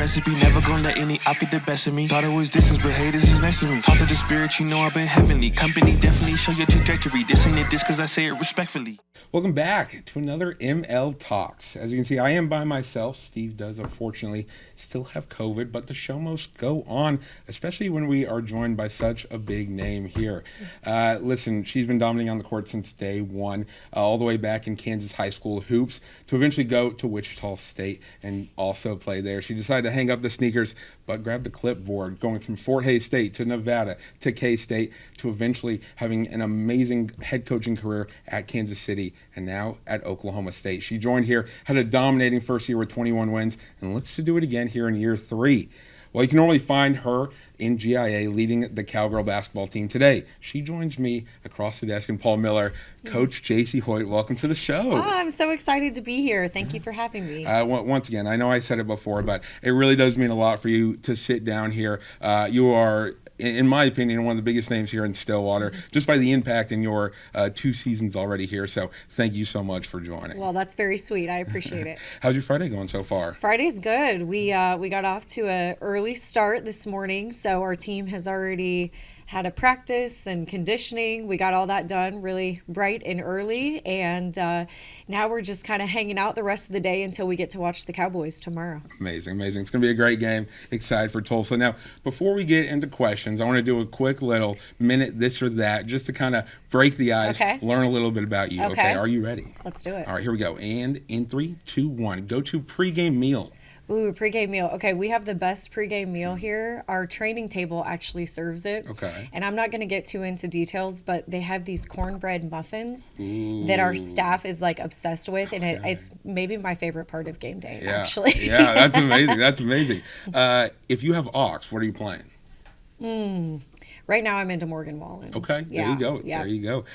recipe. Never gonna let any op get the best of me. Thought it was distance, but hey, this is next to me. Talk to the spirit, you know I've been heavenly. Company definitely show your trajectory. This ain't a diss cause I say it respectfully. Welcome back to another ML Talks. As you can see, I am by myself. Steve does, unfortunately, still have COVID, but the show must go on, especially when we are joined by such a big name here. Listen, she's been dominating on the court since day one, all the way back in Kansas high school hoops, to eventually go to Wichita State and also play there. She decided to hang up the sneakers, but grab the clipboard, going from Fort Hays State to Nevada to K-State to eventually having an amazing head coaching career at Kansas City and now at Oklahoma State. She joined here, had a dominating first year with 21 wins, and looks to do it again here in year 3. Well, you can normally find her in GIA leading the Cowgirl basketball team today. She joins me across the desk, and Paul Miller. Coach Jacie Hoyt, welcome to the show. Oh, I'm so excited to be here. Thank you for having me. Once again, I know I said it before, but it really does mean a lot for you to sit down here. You are, in my opinion, one of the biggest names here in Stillwater, just by the impact in your 2 seasons already here. So thank you so much for joining. Well, that's very sweet. I appreciate it. How's your Friday going so far? Friday's good. We got off to an early start this morning, so our team has already had a practice and conditioning. We got all that done really bright and early, and now we're just kind of hanging out the rest of the day until we get to watch the Cowboys tomorrow. Amazing. It's going to be a great game. Excited for Tulsa. Now, before we get into questions, I want to do a quick little minute this or that just to kind of break the ice, learn a little bit about you. Okay. Are you ready? Let's do it. All right, here we go. And in 3, 2, 1, go to pregame meal. Ooh, pregame meal. Okay, we have the best pregame meal here. Our training table actually serves it. Okay. And I'm not going to get too into details, but they have these cornbread muffins that our staff is like obsessed with, and it's maybe my favorite part of game day, actually. Yeah, that's amazing. That's amazing. If you have aux, what are you playing? Right now I'm into Morgan Wallen. Okay, there you go. Yeah. There you go.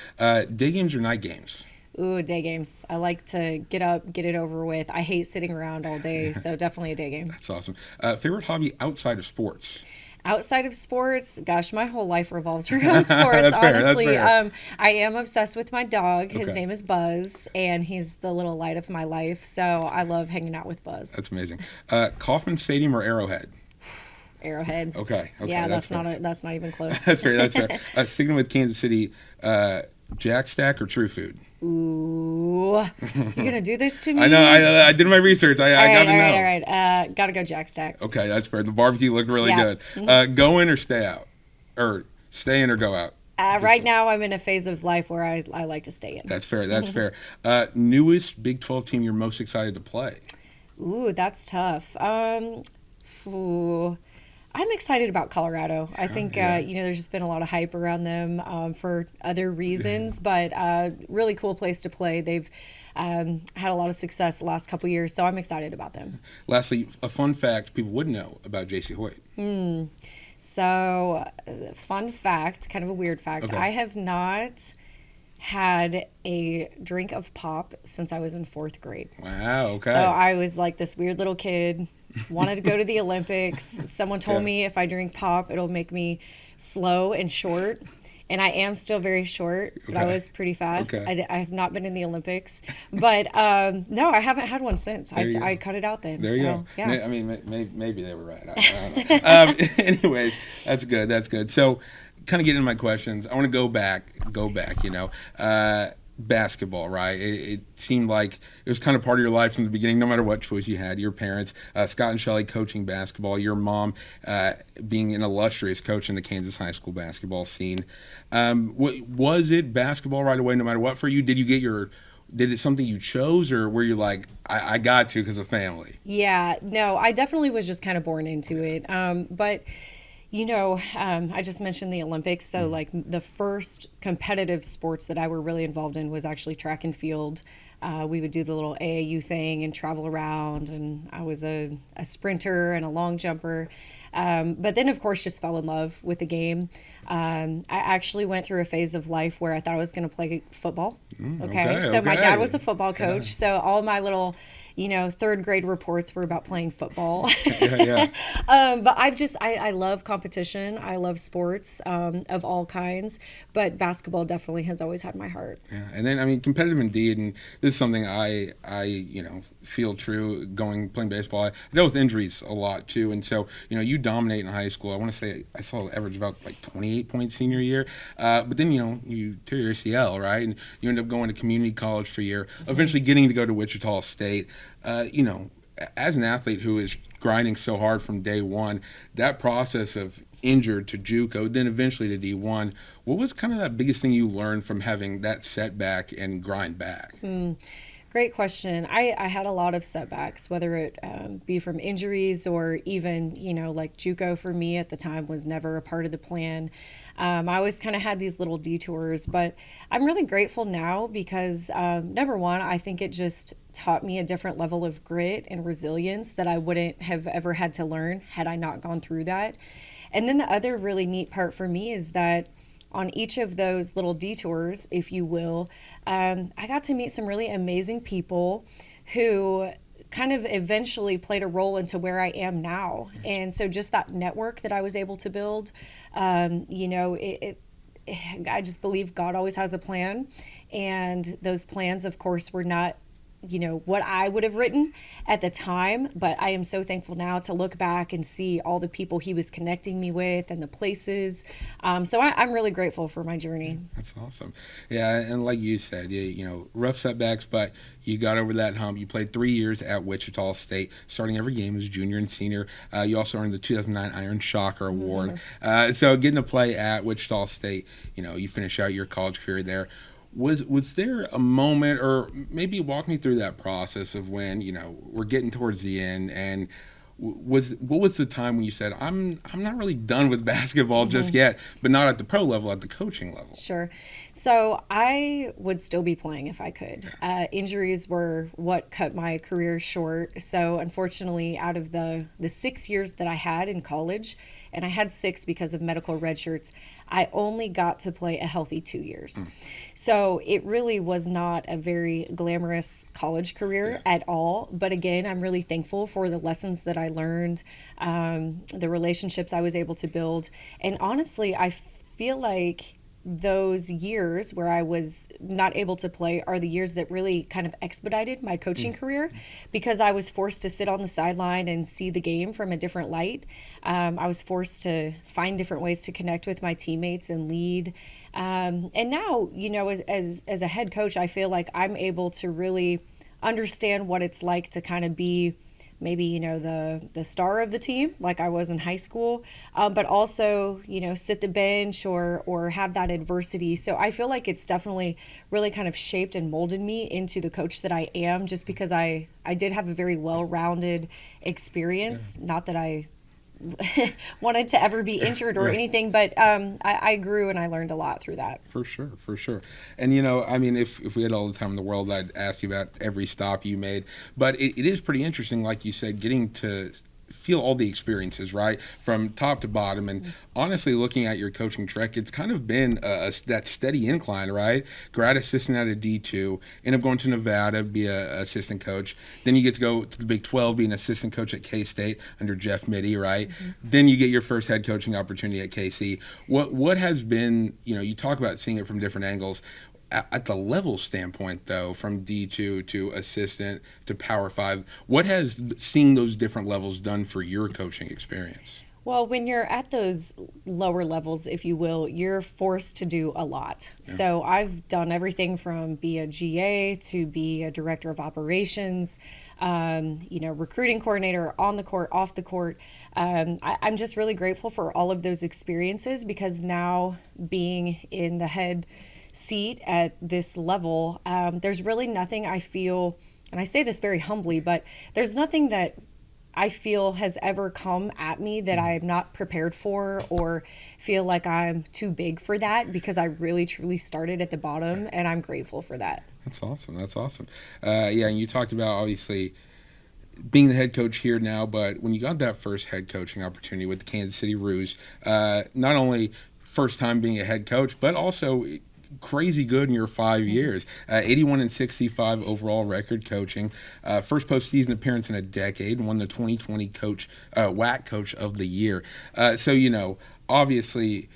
Day games or night games? Ooh, day games. I like to get up, get it over with. I hate sitting around all day, so definitely a day game. That's awesome. Favorite hobby outside of sports? Outside of sports, gosh, my whole life revolves around sports, honestly. Fair. I am obsessed with my dog. His name is Buzz, and he's the little light of my life, so I love hanging out with Buzz. That's amazing. Kauffman Stadium or Arrowhead? Arrowhead. Okay. Yeah, that's not even close. That's fair. Sticking with Kansas City, Jack Stack or True Food? Ooh, you're gonna do this to me? I know. I did my research. I got to know. All right. Gotta go Jack Stack. Okay, that's fair. The barbecue looked really good. Mm-hmm. Go in or stay out, or stay in or go out. Right now, I'm in a phase of life where I like to stay in. That's fair. That's fair. Newest Big 12 team you're most excited to play? Ooh, that's tough. I'm excited about Colorado. I think, there's just been a lot of hype around them for other reasons, but really cool place to play. They've had a lot of success the last couple years, so I'm excited about them. Lastly, a fun fact people wouldn't know about Jacie Hoyt. So, fun fact, kind of a weird fact. Okay. I have not had a drink of pop since I was in 4th grade. Wow, okay. So I was like this weird little kid, wanted to go to the Olympics. Someone told me if I drink pop, it'll make me slow and short. And I am still very short, but I was pretty fast. Okay. I have not been in the Olympics. But no, I haven't had one since. I cut it out then. There you go. Yeah. I mean, maybe they were right. I don't know. Anyways, that's good. That's good. So, kind of getting into my questions. I want to go back. Basketball, right? It seemed like it was kind of part of your life from the beginning, no matter what choice you had. Your parents, Scott and Shelley, coaching basketball. Your mom being an illustrious coach in the Kansas high school basketball scene. Was it basketball right away, no matter what for you? Did it something you chose, or were you like, I got to because of family? Yeah, no, I definitely was just kind of born into it. But I just mentioned the Olympics. So like the first competitive sports that I were really involved in was actually track and field. We would do the little AAU thing and travel around, and I was a sprinter and a long jumper. But then, of course, just fell in love with the game. I actually went through a phase of life where I thought I was going to play football. Okay. So my dad was a football coach. So all my little third grade reports were about playing football. Yeah. But I love competition. I love sports of all kinds, but basketball definitely has always had my heart. Yeah, and then I mean, competitive indeed, and this is something I feel true playing baseball. I dealt with injuries a lot too, and so you dominate in high school. I want to say I saw average about like 28 points senior year, but then you tear your ACL, right, and you end up going to community college for a year, eventually getting to go to Wichita State. As an athlete who is grinding so hard from day one, that process of injured to JUCO, then eventually to D1, what was kind of that biggest thing you learned from having that setback and grind back? Great question. I had a lot of setbacks, whether it be from injuries or even, like JUCO for me at the time was never a part of the plan. I always kind of had these little detours, but I'm really grateful now because number one, I think it just taught me a different level of grit and resilience that I wouldn't have ever had to learn had I not gone through that. And then the other really neat part for me is that on each of those little detours, if you will, I got to meet some really amazing people who kind of eventually played a role into where I am now. And so just that network that I was able to build, I just believe God always has a plan. And those plans, of course, were not what I would have written at the time, but I am so thankful now to look back and see all the people he was connecting me with and the places. So I'm really grateful for my journey. That's awesome. Yeah, and like you said, rough setbacks, but you got over that hump. You played 3 years at Wichita State, starting every game as junior and senior. You also earned the 2009 Iron Shocker Award. So getting to play at Wichita State, you finish out your college career there. Was there a moment, or maybe walk me through that process of when we're getting towards the end, and what was the time when you said I'm not really done with basketball just yet, but not at the pro level, at the coaching level? Sure. So I would still be playing if I could. Injuries were what cut my career short. So unfortunately, out of the 6 years that I had in college, and I had 6 because of medical redshirts, I only got to play a healthy 2 years. So it really was not a very glamorous college career at all. But again, I'm really thankful for the lessons that I learned, the relationships I was able to build. And honestly, I feel like those years where I was not able to play are the years that really kind of expedited my coaching career, because I was forced to sit on the sideline and see the game from a different light. I was forced to find different ways to connect with my teammates and lead. And now, as a head coach, I feel like I'm able to really understand what it's like to kind of be maybe, the star of the team like I was in high school, but also, sit the bench or have that adversity. So I feel like it's definitely really kind of shaped and molded me into the coach that I am, just because I did have a very well-rounded experience. Not that I wanted to ever be injured or anything, but I grew and I learned a lot through that. For sure. And if we had all the time in the world, I'd ask you about every stop you made, but it is pretty interesting, like you said, getting to feel all the experiences, right, from top to bottom. And honestly, looking at your coaching trek, it's kind of been that steady incline, right? Grad assistant at a D2, end up going to Nevada, be a assistant coach. Then you get to go to the Big 12, be an assistant coach at K-State under Jeff Mittie, right? Then you get your first head coaching opportunity at KC. What has been, you talk about seeing it from different angles. At the level standpoint, though, from D2 to assistant to Power 5, what has seeing those different levels done for your coaching experience? Well, when you're at those lower levels, if you will, you're forced to do a lot. Yeah. So I've done everything from be a GA to be a director of operations, recruiting coordinator, on the court, off the court. I'm just really grateful for all of those experiences, because now being in the head seat at this level, there's really nothing I feel, and I say this very humbly, but there's nothing that I feel has ever come at me that I'm not prepared for or feel like I'm too big for that, because I really truly started at the bottom, and I'm grateful for that. That's awesome. And you talked about obviously being the head coach here now, but when you got that first head coaching opportunity with the Kansas City Roos, not only first time being a head coach, but also crazy good in your 5 years. 81-65 overall record coaching. First postseason appearance in a decade. Won the 2020 WAC Coach of the Year. So, obviously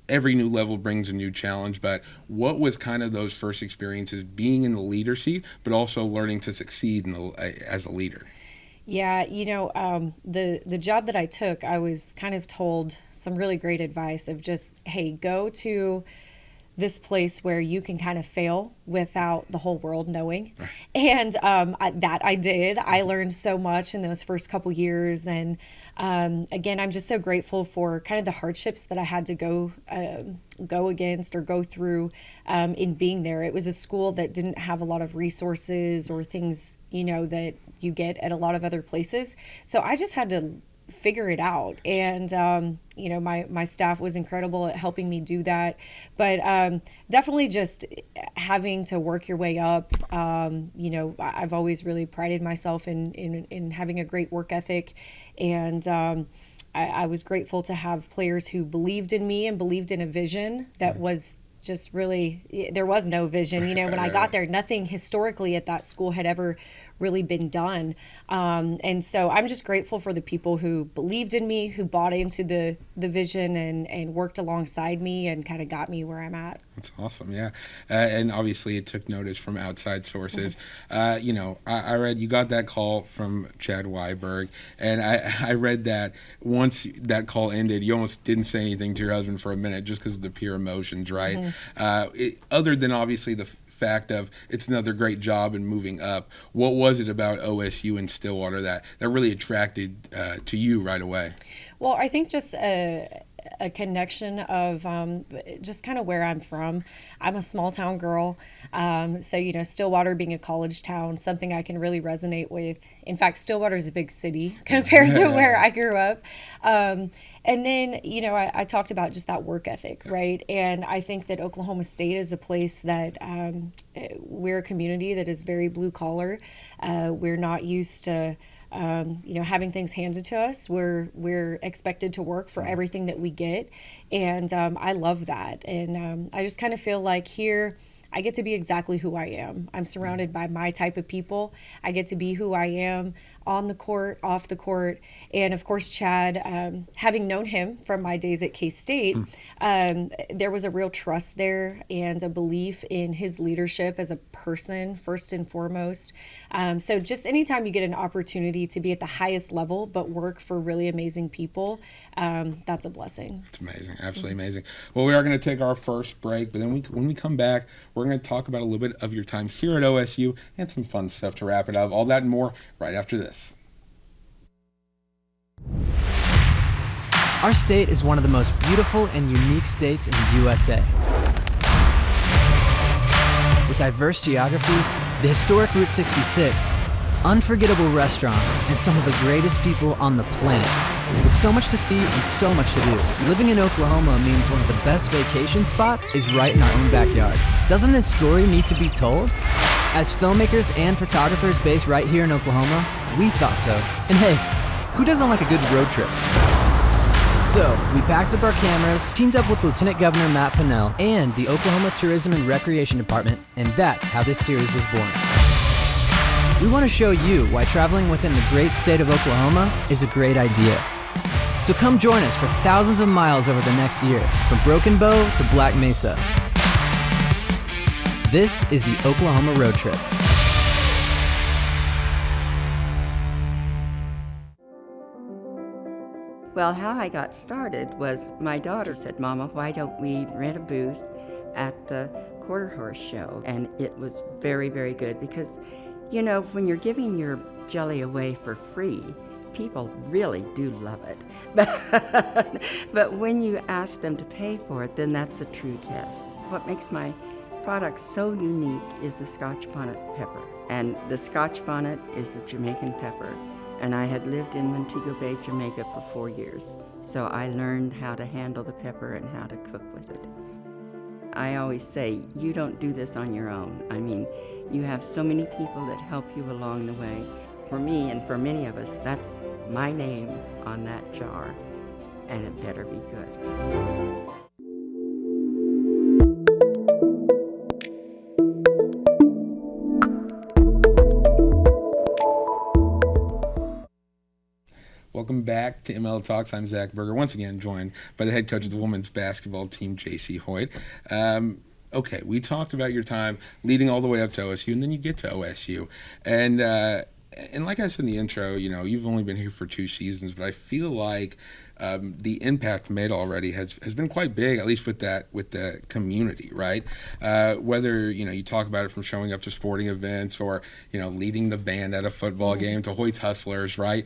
every new level brings a new challenge, but what was kind of those first experiences being in the leader seat, but also learning to succeed as a leader? Yeah, the job that I took, I was kind of told some really great advice of just, hey, go to this place where you can kind of fail without the whole world knowing. And I did. I learned so much in those first couple years. And again, I'm just so grateful for kind of the hardships that I had to go against or go through in being there. It was a school that didn't have a lot of resources or things, that you get at a lot of other places. So I just had to figure it out. And, my staff was incredible at helping me do that. But definitely just having to work your way up. I've always really prided myself in having a great work ethic. And I was grateful to have players who believed in me and believed in a vision that was just really, there was no vision. When I got there, nothing historically at that school had ever really been done. And so I'm just grateful for the people who believed in me, who bought into the vision and worked alongside me and kind of got me where I'm at. That's awesome, yeah. And obviously it took notice from outside sources. I read you got that call from Chad Weiberg, and I read that once that call ended, you almost didn't say anything to your husband for a minute just because of the pure emotions, right? Other than obviously the fact of it's another great job and moving up, what was it about OSU and Stillwater that really attracted to you right away? Well, I think just a connection of just kind of where I'm from. I'm a small town girl. So, Stillwater being a college town, something I can really resonate with. In fact, Stillwater is a big city compared to where I grew up. And then, I talked about just that work ethic, right? And I think that Oklahoma State is a place that we're a community that is very blue collar. We're not used to having things handed to us. We're expected to work for everything that we get. And I love that. And I just kind of feel like here I get to be exactly who I am. I'm surrounded by my type of people. I get to be who I am on the court, off the court. And of course, Chad, having known him from my days at K-State, there was a real trust there and a belief in his leadership as a person, first and foremost. So just anytime you get an opportunity to be at the highest level, but work for really amazing people, that's a blessing. It's amazing. Absolutely amazing. Well, we are going to take our first break, but then when we come back, we're going to talk about a little bit of your time here at OSU and some fun stuff to wrap it up. All that and more right after this. Our state is one of the most beautiful and unique states in the USA. With diverse geographies, the historic Route 66, unforgettable restaurants, and some of the greatest people on the planet. With so much to see and so much to do, living in Oklahoma means one of the best vacation spots is right in our own backyard. Doesn't this story need to be told? As filmmakers and photographers based right here in Oklahoma, we thought so. And hey, who doesn't like a good road trip? So, we packed up our cameras, teamed up with Lieutenant Governor Matt Pinnell and the Oklahoma Tourism and Recreation Department, and that's how this series was born. We want to show you why traveling within the great state of Oklahoma is a great idea. So come join us for thousands of miles over the next year, from Broken Bow to Black Mesa. This is the Oklahoma Road Trip. Well, how I got started was my daughter said, "Mama, why don't we rent a booth at the Quarter Horse Show?" And it was very, very good because, when you're giving your jelly away for free, people really do love it. But when you ask them to pay for it, then that's a true test. What makes my product so unique is the Scotch bonnet pepper. And the Scotch bonnet is the Jamaican pepper. And I had lived in Montego Bay, Jamaica for 4 years. So I learned how to handle the pepper and how to cook with it. I always say, you don't do this on your own. I mean, you have so many people that help you along the way. For me and for many of us, that's my name on that jar, and it better be good. Welcome back to ML Talks. I'm Zach Berger, once again joined by the head coach of the women's basketball team, Jacie Hoyt. Okay, we talked about your time leading all the way up to OSU, and then you get to OSU. And like I said in the intro, you know, you've only been here for 2 seasons, but I feel like the impact made already has been quite big, at least with the community, right? Whether, you know, you talk about it from showing up to sporting events or, you know, leading the band at a football game to Hoyt's Hustlers, right?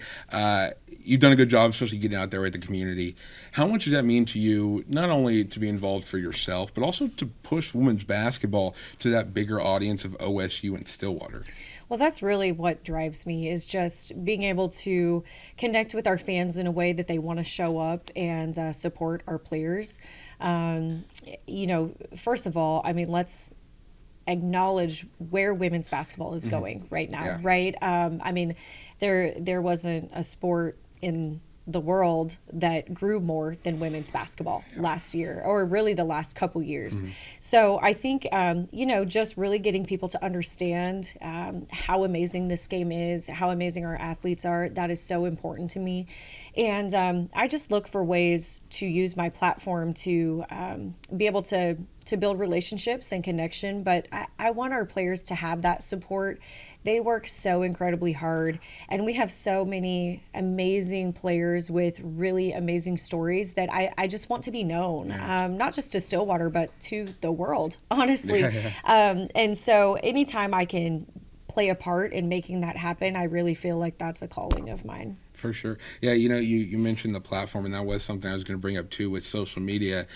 You've done a good job, especially getting out there with the community. How much does that mean to you, not only to be involved for yourself, but also to push women's basketball to that bigger audience of OSU and Stillwater? Well, that's really what drives me, is just being able to connect with our fans in a way that they want to show up and support our players. You know, first of all, I mean, let's acknowledge where women's basketball is going right now, right? I mean, there wasn't a sport in the world that grew more than women's basketball last year, or really the last couple years. So I think, you know, just really getting people to understand how amazing this game is, how amazing our athletes are, that is so important to me. And I just look for ways to use my platform to be able to build relationships and connection. But I want our players to have that support. They work so incredibly hard, and we have so many amazing players with really amazing stories that I just want to be known, not just to Stillwater, but to the world, honestly. And so anytime I can play a part in making that happen, I really feel like that's a calling of mine. For sure. Yeah, you know, you mentioned the platform, and that was something I was going to bring up too with social media.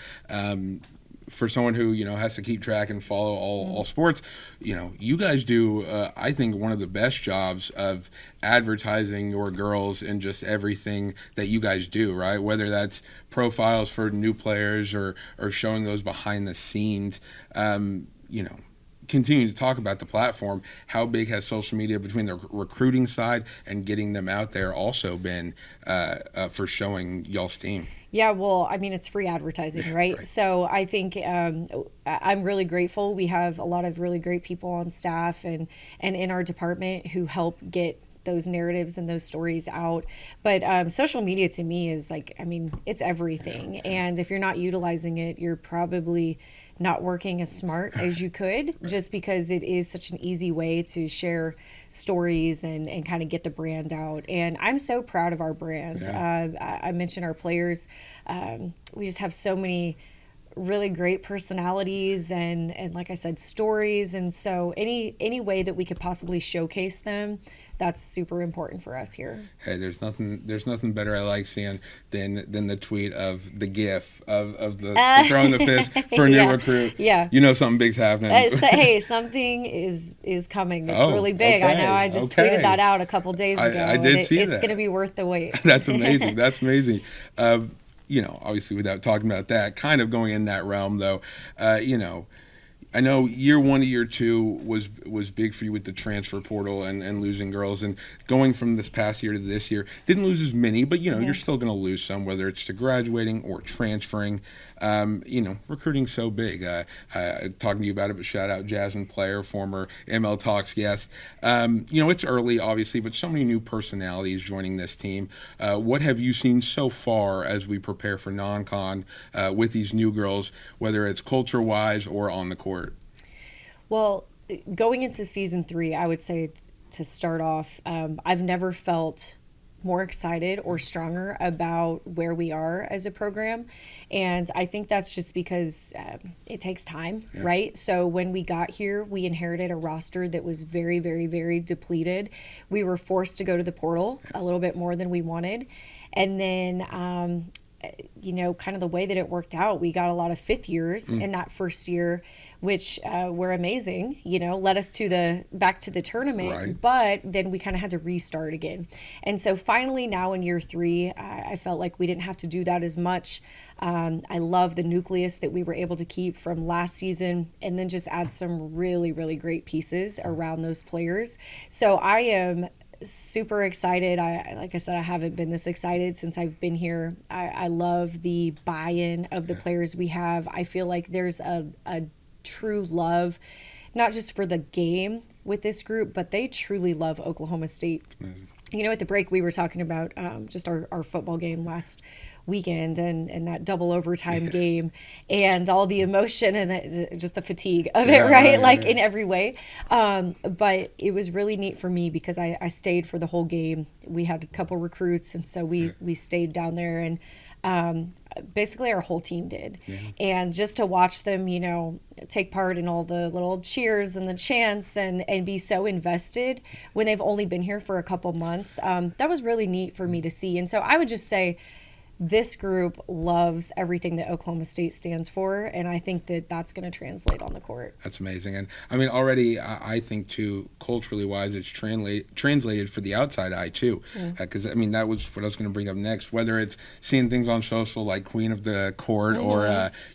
For someone who, you know, has to keep track and follow all sports, you know, you guys do, I think, one of the best jobs of advertising your girls and just everything that you guys do, right? Whether that's profiles for new players or showing those behind the scenes, you know, continue to talk about the platform. How big has social media between the recruiting side and getting them out there also been for showing y'all's team? Yeah, well, I mean, it's free advertising, right? So I think I'm really grateful. We have a lot of really great people on staff and in our department who help get those narratives and those stories out. But social media to me is like, I mean, it's everything. And if you're not utilizing it, you're probably not working as smart as you could, just because it is such an easy way to share stories and kind of get the brand out. And I'm so proud of our brand. I mentioned our players. We just have so many really great personalities and like I said, stories. And so any way that we could possibly showcase them, that's super important for us here. Hey, there's nothing better I like seeing than the tweet of the GIF of the throwing the fist for a new recruit. Yeah, you know something big's happening. Hey, something is coming. It's really big. Okay. I know. I just tweeted that out a couple days ago. I did see that. It's going to be worth the wait. That's amazing. That's amazing. You know, obviously without talking about that, kind of going in that realm though, you know, I know year 1 to year 2 was big for you with the transfer portal and losing girls, and going from this past year to this year, didn't lose as many, but you know, you're still going to lose some, whether it's to graduating or transferring. You know, recruiting's so big. Talking to you about it, but shout out Jasmine Player, former ML Talks guest. You know, it's early, obviously, but so many new personalities joining this team. What have you seen so far as we prepare for non-con with these new girls, whether it's culture-wise or on the court? Well, going into season 3, I would say to start off, I've never felt more excited or stronger about where we are as a program. And I think that's just because it takes time, right? So when we got here, we inherited a roster that was very, very, very depleted. We were forced to go to the portal a little bit more than we wanted. And then, you know, kind of the way that it worked out, we got a lot of fifth years in that first year, which were amazing, you know, led us to back to the tournament, but then we kind of had to restart again. And so finally now in year 3, I felt like we didn't have to do that as much. I love the nucleus that we were able to keep from last season, and then just add some really, really great pieces around those players. So I am super excited. Like I said, I haven't been this excited since I've been here. I love the buy-in of the players we have. I feel like there's a true love, not just for the game with this group, but they truly love Oklahoma State. At the break we were talking about just our football game last weekend and that double overtime game and all the emotion and just the fatigue of it, right? Like in every way. But it was really neat for me because I stayed for the whole game. We had a couple recruits, and so we stayed down there, and basically our whole team did. And just to watch them, take part in all the little cheers and the chants and be so invested when they've only been here for a couple months, that was really neat for me to see. And so I would just say this group loves everything that Oklahoma State stands for, and I think that that's going to translate on the court. That's amazing. And I mean, already I think too, culturally wise, it's translated for the outside eye too. Because I mean, that was what I was going to bring up next. Whether it's seeing things on social like Queen of the Court or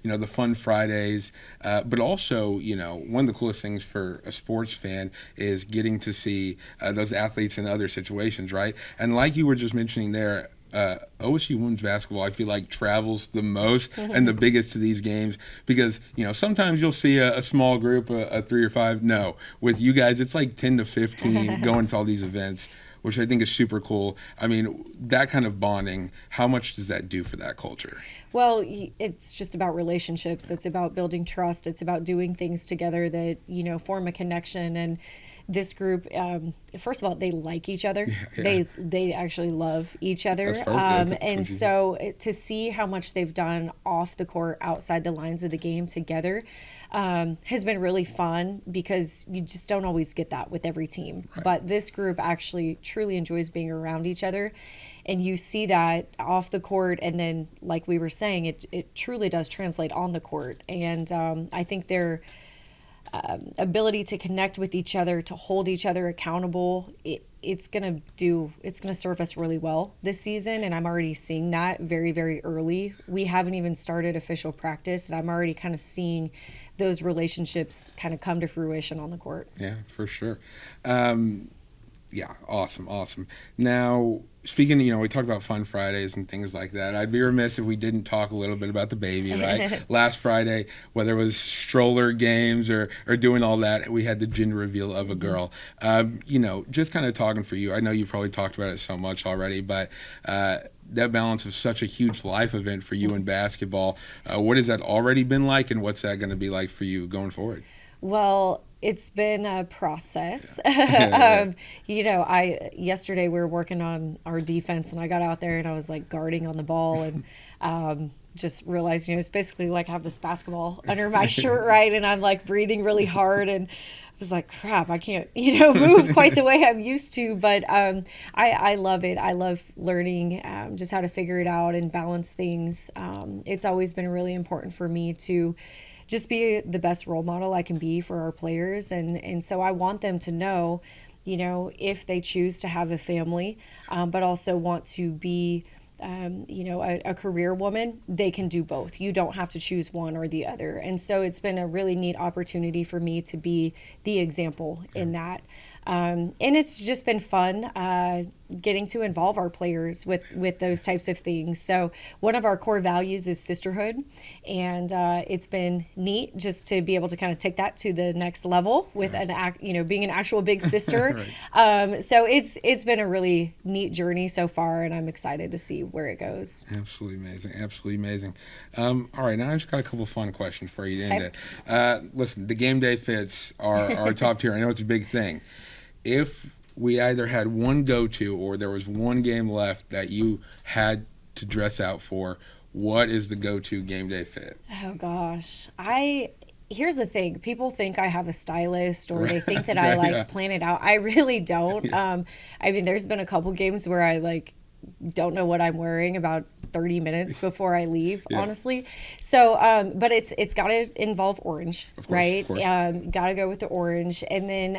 the Fun Fridays, but also one of the coolest things for a sports fan is getting to see those athletes in other situations, right? And like you were just mentioning there, OSU women's basketball, I feel like, travels the most and the biggest to these games because, sometimes you'll see a small group, a 3 or 5. No, with you guys, it's like 10 to 15 going to all these events, which I think is super cool. I mean, that kind of bonding, how much does that do for that culture? Well, it's just about relationships. It's about building trust. It's about doing things together that, form a connection. And this group, first of all, they like each other. They actually love each other. And so to see how much they've done off the court, outside the lines of the game together, has been really fun because you just don't always get that with every team. Right. But this group actually truly enjoys being around each other. And you see that off the court, and then, like we were saying, it truly does translate on the court. And I think their ability to connect with each other, to hold each other accountable, it's gonna serve us really well this season. And I'm already seeing that very, very early. We haven't even started official practice, and I'm already kind of seeing those relationships kind of come to fruition on the court. Yeah, for sure. Yeah, awesome. Now, speaking, we talked about Fun Fridays and things like that. I'd be remiss if we didn't talk a little bit about the baby, right? Last Friday, whether it was stroller games or doing all that, we had the gender reveal of a girl. Just kind of talking for you. I know you've probably talked about it so much already, but that balance of such a huge life event for you in basketball, what has that already been like, and what's that going to be like for you going forward? Well, it's been a process. Yesterday we were working on our defense, and I got out there and I was like guarding on the ball, and just realized, it's basically like I have this basketball under my shirt, right? And I'm like breathing really hard, and I was like, crap, I can't, move quite the way I'm used to. But I love it. I love learning just how to figure it out and balance things. It's always been really important for me to just be the best role model I can be for our players. And so I want them to know, if they choose to have a family, but also want to be, a career woman, they can do both. You don't have to choose one or the other. And so it's been a really neat opportunity for me to be the example in that. And it's just been fun getting to involve our players with those types of things. So one of our core values is sisterhood, and it's been neat just to be able to kind of take that to the next level with being an actual big sister. Right. So it's been a really neat journey so far, and I'm excited to see where it goes. Absolutely amazing. All right, now I've just got a couple fun questions for you to end it. Listen, the game day fits are top tier. I know it's a big thing. If we either had one go-to or there was one game left that you had to dress out for, what is the go-to game day fit? Oh, gosh. Here's the thing. People think I have a stylist or they think that I plan it out. I really don't. Yeah. There's been a couple games where I don't know what I'm wearing about 30 minutes before I leave, honestly. So, but it's got to involve orange, right? Got to go with the orange. And then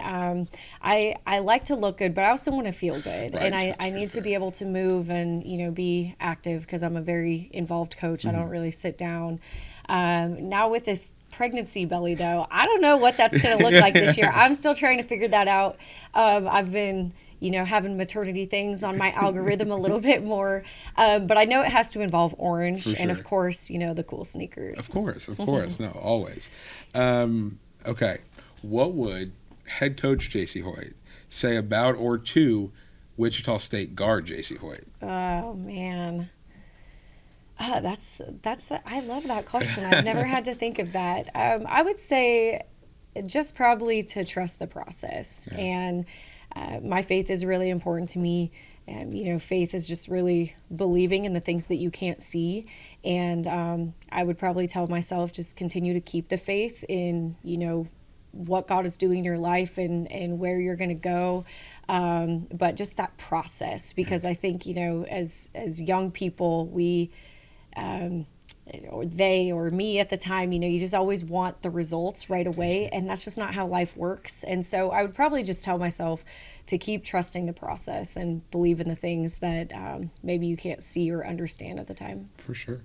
I like to look good, but I also want to feel good. Right. And I need to be able to move and, be active because I'm a very involved coach. Mm-hmm. I don't really sit down. Now with this pregnancy belly, though, I don't know what that's going to look like this year. I'm still trying to figure that out. I've been having maternity things on my algorithm a little bit more. But I know it has to involve orange. Sure. And, of course, the cool sneakers. Of course. No, always. Okay. What would head coach Jacie Hoyt say about or to Wichita State guard Jacie Hoyt? Oh man. That's I love that question. I've never had to think of that. I would say just probably to trust the process. Yeah. And my faith is really important to me. Faith is just really believing in the things that you can't see. And I would probably tell myself just continue to keep the faith in, what God is doing in your life and where you're going to go. But just that process, because I think, as young people, we, or they or me at the time, you just always want the results right away. And that's just not how life works. And so I would probably just tell myself to keep trusting the process and believe in the things that maybe you can't see or understand at the time. For sure.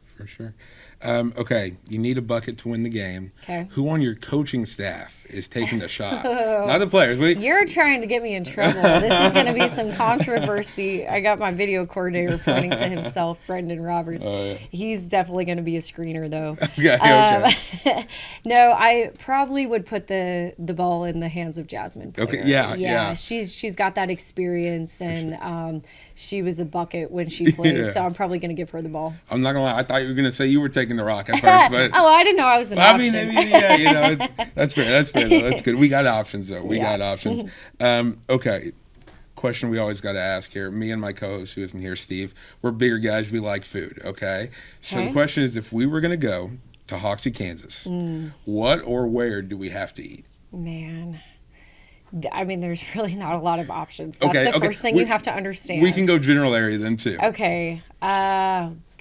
Okay, you need a bucket to win the game. Okay. Who on your coaching staff is taking the shot? Not the players. You're trying to get me in trouble. This is going to be some controversy. I got my video coordinator pointing to himself, Brendan Roberts. Oh, yeah. He's definitely going to be a screener, though. Okay. No, I probably would put the ball in the hands of Jasmine Player. Okay, yeah. She's got that experience, and she was a bucket when she played, so I'm probably going to give her the ball. I'm not going to lie. I thought you were going to say you were taking the rock at first. But oh, I didn't know I was an option. That's fair. That's fair, though. That's good. We got options, though. We got options. Okay. Question we always got to ask here. Me and my co-host, who isn't here, Steve, we're bigger guys. We like food, okay? So the question is, if we were going to go to Hoxie, Kansas, what or where do we have to eat? Man. I mean, there's really not a lot of options. That's the first thing you have to understand. We can go general area then, too. Okay.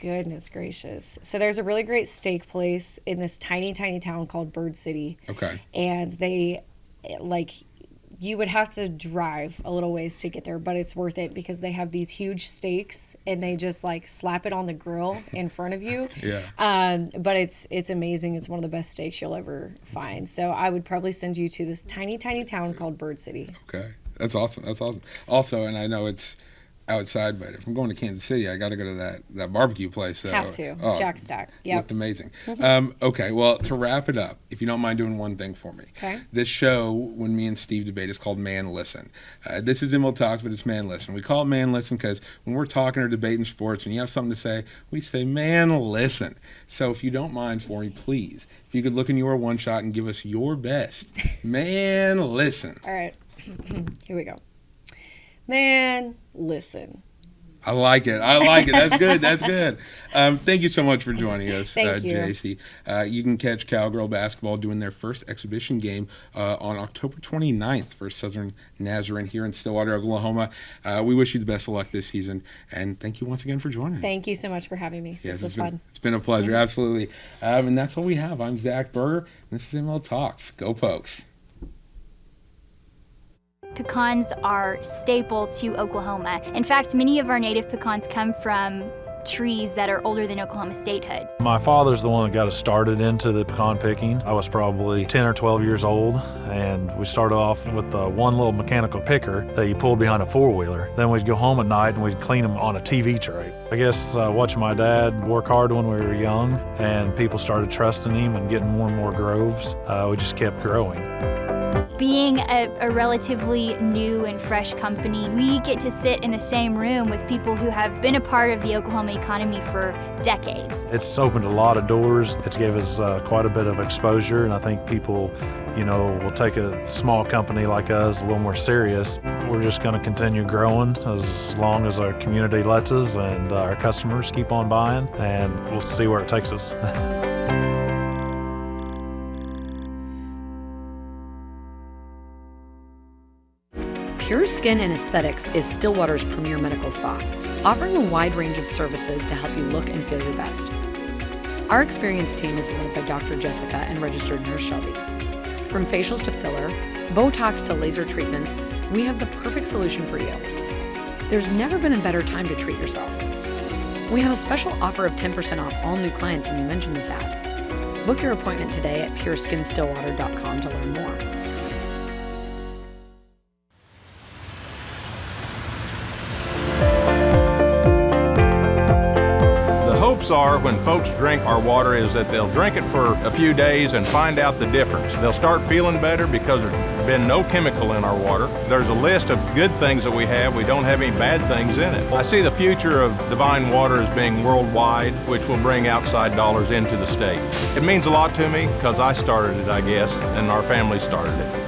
Goodness gracious. So there's a really great steak place in this tiny, tiny town called Bird City. Okay. And they, you would have to drive a little ways to get there, but it's worth it because they have these huge steaks and they just slap it on the grill in front of you. Yeah. But it's amazing. It's one of the best steaks you'll ever find. So I would probably send you to this tiny, tiny town called Bird City. Okay. That's awesome. Also, and I know it's outside, but if I'm going to Kansas City, I got to go to that barbecue place. So, have to. Jack Stack. Yeah. Looked amazing. Okay, well, to wrap it up, if you don't mind doing one thing for me. Okay. This show, when me and Steve debate, is called Man Listen. This is ML Talks, but it's Man Listen. We call it Man Listen because when we're talking or debating sports, when you have something to say, we say, Man Listen. So if you don't mind for me, please, if you could look in your one shot and give us your best. Man Listen. All right. Here we go. Man, listen. I like it. That's good. Thank you so much for joining us, Thank you. Jacie. You can catch Cowgirl basketball doing their first exhibition game on October 29th for Southern Nazarene here in Stillwater, Oklahoma. We wish you the best of luck this season, and thank you once again for joining. Thank you so much for having me. Yes, this was fun. It's been a pleasure, absolutely. And that's all we have. I'm Zach Berger, and this is ML Talks. Go Pokes. Pecans are staple to Oklahoma. In fact, many of our native pecans come from trees that are older than Oklahoma statehood. My father's the one that got us started into the pecan picking. I was probably 10 or 12 years old, and we started off with one little mechanical picker that you pulled behind a four-wheeler. Then we'd go home at night and we'd clean them on a TV tray. I guess watching my dad work hard when we were young, and people started trusting him and getting more and more groves, we just kept growing. Being a relatively new and fresh company, we get to sit in the same room with people who have been a part of the Oklahoma economy for decades. It's opened a lot of doors. It's gave us quite a bit of exposure, and I think people, will take a small company like us a little more serious. We're just going to continue growing as long as our community lets us and our customers keep on buying, and we'll see where it takes us. Pure Skin and Aesthetics is Stillwater's premier medical spa, offering a wide range of services to help you look and feel your best. Our experienced team is led by Dr. Jessica and registered nurse Shelby. From facials to filler, Botox to laser treatments, we have the perfect solution for you. There's never been a better time to treat yourself. We have a special offer of 10% off all new clients when you mention this ad. Book your appointment today at pureskinstillwater.com to learn more. hopes are when folks drink our water is that they'll drink it for a few days and find out the difference. They'll start feeling better because there's been no chemical in our water. There's a list of good things that we have. We don't have any bad things in it. I see the future of Divine Water as being worldwide, which will bring outside dollars into the state. It means a lot to me because I started it, I guess, and our family started it.